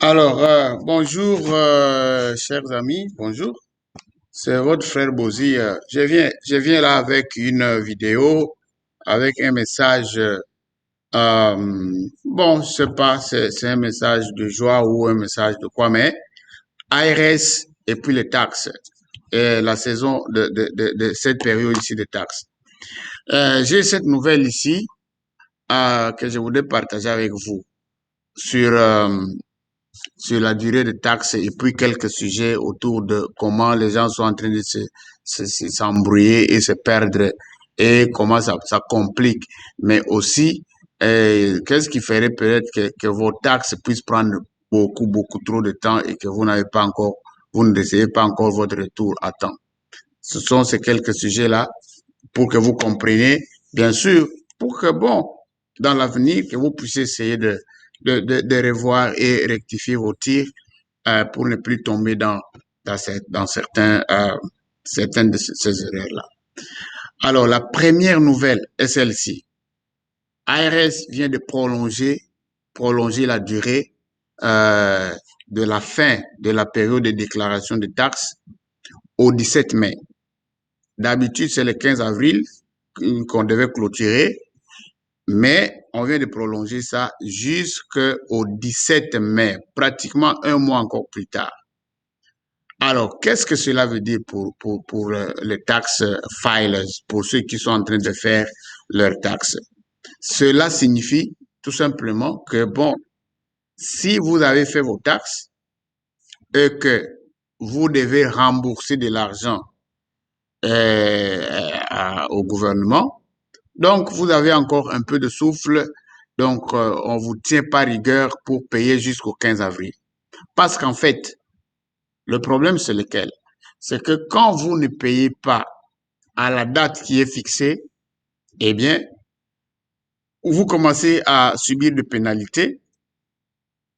Bonjour, chers amis, bonjour. C'est votre frère Bozy. Je viens là avec une vidéo, avec un message. Bon, je sais pas, c'est un message de joie ou un message de quoi, mais ARS et puis les taxes. Et la saison de cette période ici de taxes. J'ai cette nouvelle ici que je voudrais partager avec vous sur sur la durée de taxes et puis quelques sujets autour de comment les gens sont en train de s'embrouiller et se perdre et comment ça complique. Mais aussi, qu'est-ce qui ferait peut-être que vos taxes puissent prendre beaucoup trop de temps et que vous ne recevez pas encore votre retour à temps. Ce sont ces quelques sujets-là pour que vous compreniez, bien sûr, pour que, bon, dans l'avenir, que vous puissiez essayer de revoir et rectifier vos tirs pour ne plus tomber dans certaines de ces erreurs-là. Alors, la première nouvelle est celle-ci. ARS vient de prolonger la durée euh, de la fin de la période de déclaration de taxes au 17 mai. D'habitude, c'est le 15 avril qu'on devait clôturer, mais on vient de prolonger ça jusqu'au 17 mai, pratiquement un mois encore plus tard. Alors, qu'est-ce que cela veut dire pour les tax filers, pour ceux qui sont en train de faire leurs taxes? Cela signifie tout simplement que, bon, si vous avez fait vos taxes et que vous devez rembourser de l'argent au gouvernement, donc vous avez encore un peu de souffle, donc on vous tient pas rigueur pour payer jusqu'au 15 avril. Parce qu'en fait, le problème c'est lequel? C'est que quand vous ne payez pas à la date qui est fixée, eh bien, vous commencez à subir des pénalités.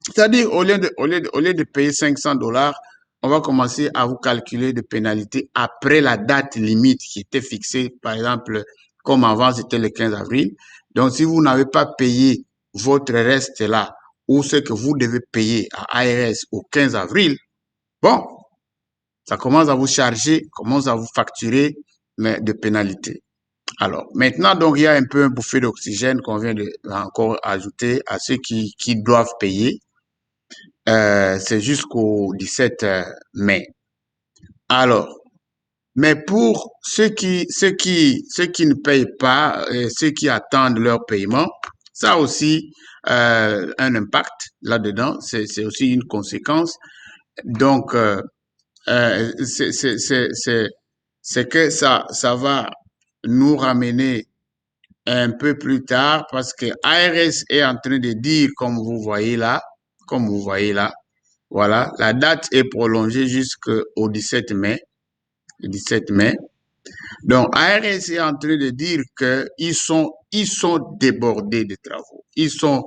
C'est-à-dire, au lieu de payer 500 dollars, on va commencer à vous calculer des pénalités après la date limite qui était fixée, par exemple, comme avant, c'était le 15 avril. Donc, si vous n'avez pas payé votre reste là, ou ce que vous devez payer à ARS au 15 avril, bon, ça commence à vous charger, commence à vous facturer de pénalités. Alors, maintenant, donc, il y a un peu un bouffée d'oxygène qu'on vient de encore ajouter à ceux qui doivent payer. C'est jusqu'au 17 mai. Alors, mais pour ceux qui ne payent pas, ceux qui attendent leur paiement, ça a aussi un impact là-dedans. C'est aussi une conséquence. Donc, c'est que ça va nous ramener un peu plus tard parce que ARS est en train de dire, comme vous voyez là, voilà, la date est prolongée jusqu'au 17 mai. Le 17 mai. Donc, ARS est en train de dire ils sont débordés de travaux. Ils sont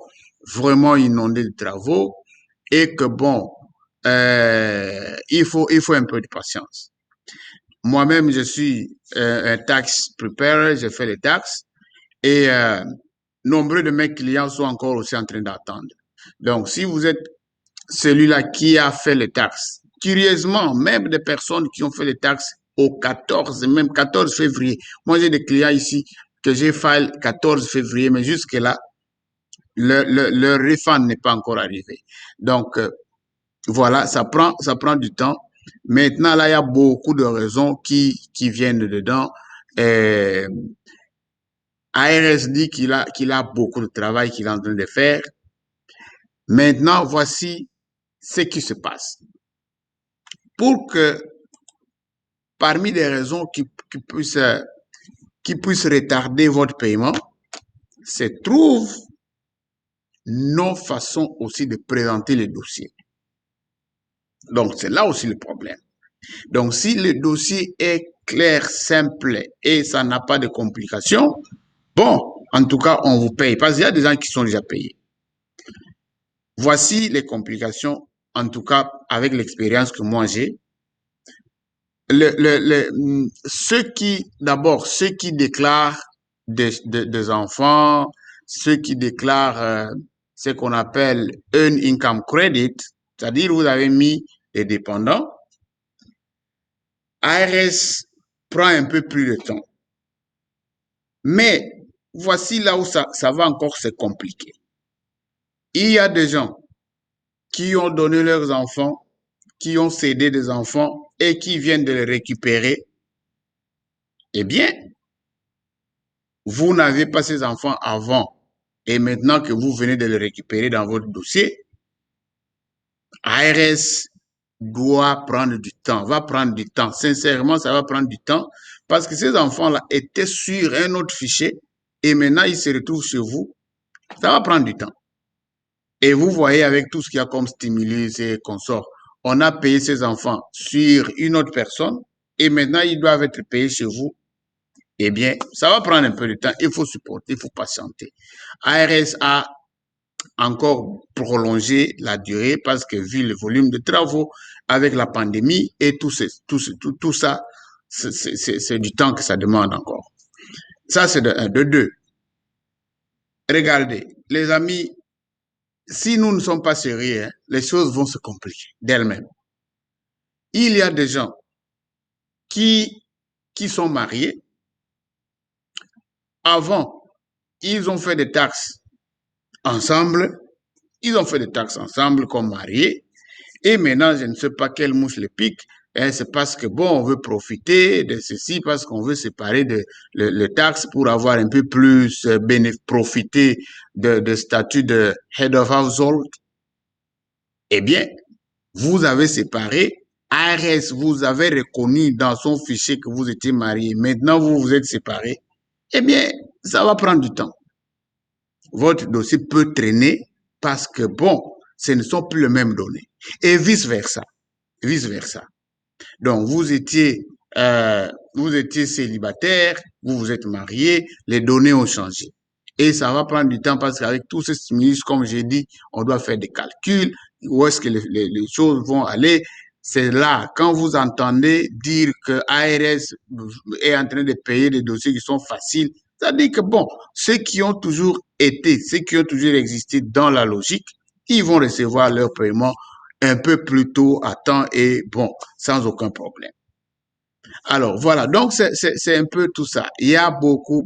vraiment inondés de travaux et que bon, il faut un peu de patience. Moi-même, je suis un tax preparer, je fais les taxes et nombreux de mes clients sont encore aussi en train d'attendre. Donc, si vous êtes celui-là qui a fait les taxes, curieusement, même des personnes qui ont fait les taxes au 14, même 14 février. Moi, j'ai des clients ici que j'ai fait le 14 février, mais jusque-là, leur refund n'est pas encore arrivé. Donc, voilà, ça prend du temps. Maintenant, là, il y a beaucoup de raisons qui viennent dedans. Euh, ARS dit qu'il a beaucoup de travail qu'il est en train de faire. Maintenant, voici ce qui se passe. Pour que, parmi les raisons qui puissent retarder votre paiement, se trouvent nos façons aussi de présenter le dossier. Donc, c'est là aussi le problème. Donc, si le dossier est clair, simple et ça n'a pas de complications, bon, en tout cas, on vous paye. Parce qu'il y a des gens qui sont déjà payés. Voici les complications, en tout cas, avec l'expérience que moi j'ai. D'abord, ceux qui déclarent des enfants, ceux qui déclarent ce qu'on appelle un income credit, c'est-à-dire vous avez mis les dépendants, ARS prend un peu plus de temps. Mais voici là où ça va encore se compliquer. Il y a des gens qui ont donné leurs enfants, qui ont cédé des enfants et qui viennent de les récupérer. Eh bien, vous n'avez pas ces enfants avant et maintenant que vous venez de les récupérer dans votre dossier, ARS doit prendre du temps, va prendre du temps. Sincèrement, ça va prendre du temps parce que ces enfants-là étaient sur un autre fichier et maintenant ils se retrouvent chez vous. Ça va prendre du temps. Et vous voyez avec tout ce qu'il y a comme stimulus et consorts, on a payé ces enfants sur une autre personne et maintenant ils doivent être payés chez vous. Eh bien, ça va prendre un peu de temps. Il faut supporter, il faut patienter. ARS a encore prolongé la durée parce que vu le volume de travaux avec la pandémie et tout ça, c'est du temps que ça demande encore. Ça, c'est de un. De deux, regardez, les amis, si nous ne sommes pas sérieux, hein, les choses vont se compliquer d'elles-mêmes. Il y a des gens qui sont mariés. Avant, ils ont fait des taxes ensemble. Ils ont fait des taxes ensemble comme mariés. Et maintenant, je ne sais pas quelle mouche les pique. Hein, c'est parce que, bon, on veut profiter de ceci, parce qu'on veut séparer les taxes pour avoir un peu plus profiter de statut de head of household. Eh bien, vous avez séparé. ARS vous avez reconnu dans son fichier que vous étiez marié. Maintenant, vous vous êtes séparés. Eh bien, ça va prendre du temps. Votre dossier peut traîner parce que, bon, ce ne sont plus les mêmes données. Et vice-versa. Vice-versa. Donc, vous étiez célibataire, vous vous êtes marié, les données ont changé. Et ça va prendre du temps parce qu'avec tous ces stimulus, comme j'ai dit, on doit faire des calculs, où est-ce que les choses vont aller. C'est là, quand vous entendez dire que ARS est en train de payer des dossiers qui sont faciles, ça dit que bon, ceux qui ont toujours été, ceux qui ont toujours existé dans la logique, ils vont recevoir leur paiement un peu plus tôt à temps et bon, sans aucun problème. Alors voilà, donc c'est un peu tout ça. Il y a beaucoup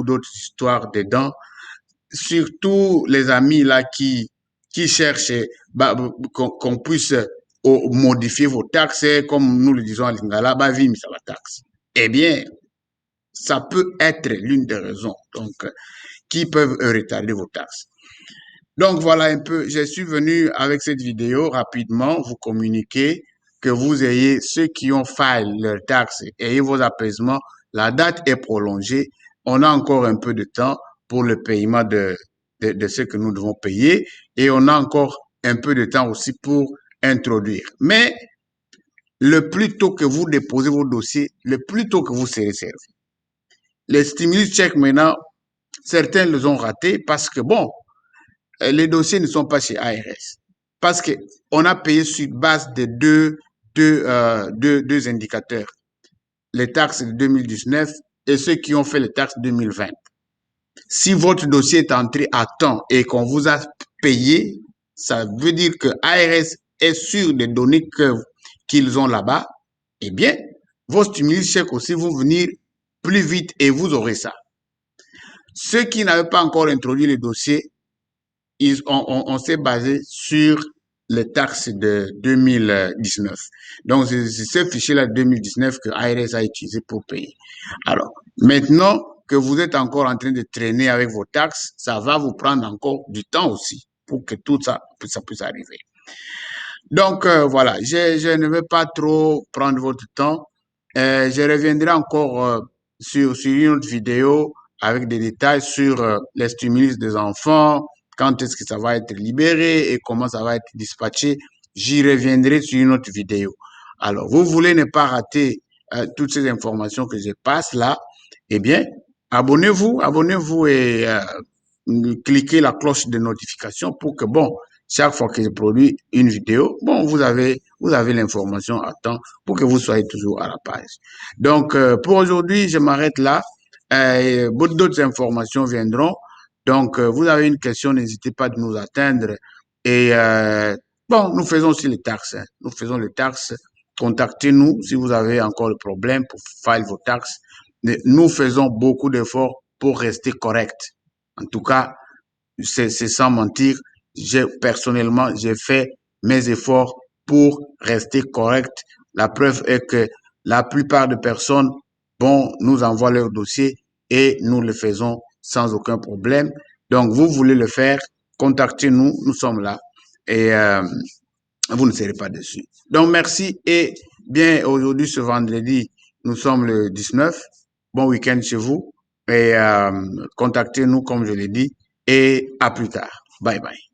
d'autres histoires dedans, surtout les amis là qui cherchent bah, qu'on puisse modifier vos taxes, comme nous le disons à Lingala, bah, vim, ça va taxe. Eh bien, ça peut être l'une des raisons donc, qui peuvent retarder vos taxes. Donc voilà un peu, je suis venu avec cette vidéo rapidement vous communiquer que vous ayez ceux qui ont failli leurs taxes, ayez vos apaisements, la date est prolongée, on a encore un peu de temps pour le paiement de ce que nous devons payer et on a encore un peu de temps aussi pour introduire. Mais le plus tôt que vous déposez vos dossiers, le plus tôt que vous serez servi. Les stimulus chèques maintenant, certains les ont ratés parce que bon, les dossiers ne sont pas chez ARS. Parce qu'on a payé sur base de deux indicateurs. Les taxes de 2019 et ceux qui ont fait les taxes 2020. Si votre dossier est entré à temps et qu'on vous a payé, ça veut dire que ARS est sûr des données qu'ils ont là-bas. Eh bien, vos stimulus chèques aussi vont venir plus vite et vous aurez ça. Ceux qui n'avaient pas encore introduit les dossiers, on s'est basé sur les taxes de 2019. Donc, c'est ce fichier-là de 2019 que ARS a utilisé pour payer. Alors, maintenant que vous êtes encore en train de traîner avec vos taxes, ça va vous prendre encore du temps aussi pour que tout ça puisse arriver. Donc, voilà, je ne vais pas trop prendre votre temps. Je reviendrai encore sur une autre vidéo avec des détails sur les stimulus des enfants, quand est-ce que ça va être libéré et comment ça va être dispatché. J'y reviendrai sur une autre vidéo. Alors, vous voulez ne pas rater toutes ces informations que je passe là, eh bien, abonnez-vous et cliquez la cloche de notification pour que, bon, chaque fois que je produis une vidéo, bon, vous avez l'information à temps pour que vous soyez toujours à la page. Donc, pour aujourd'hui, je m'arrête là. D'autres informations viendront. Donc, vous avez une question, n'hésitez pas de nous atteindre et Bon, nous faisons aussi les taxes. Hein. Nous faisons les taxes. Contactez-nous si vous avez encore le problème pour faire vos taxes. Mais nous faisons beaucoup d'efforts pour rester correct. En tout cas, c'est sans mentir. Personnellement, j'ai fait mes efforts pour rester correct. La preuve est que la plupart des personnes, bon, nous envoient leur dossier et nous le faisons sans aucun problème. Donc, vous voulez le faire, contactez-nous, nous sommes là et vous ne serez pas déçus. Donc, merci et bien aujourd'hui, ce vendredi, nous sommes le 19. Bon week-end chez vous et contactez-nous comme je l'ai dit et à plus tard. Bye bye.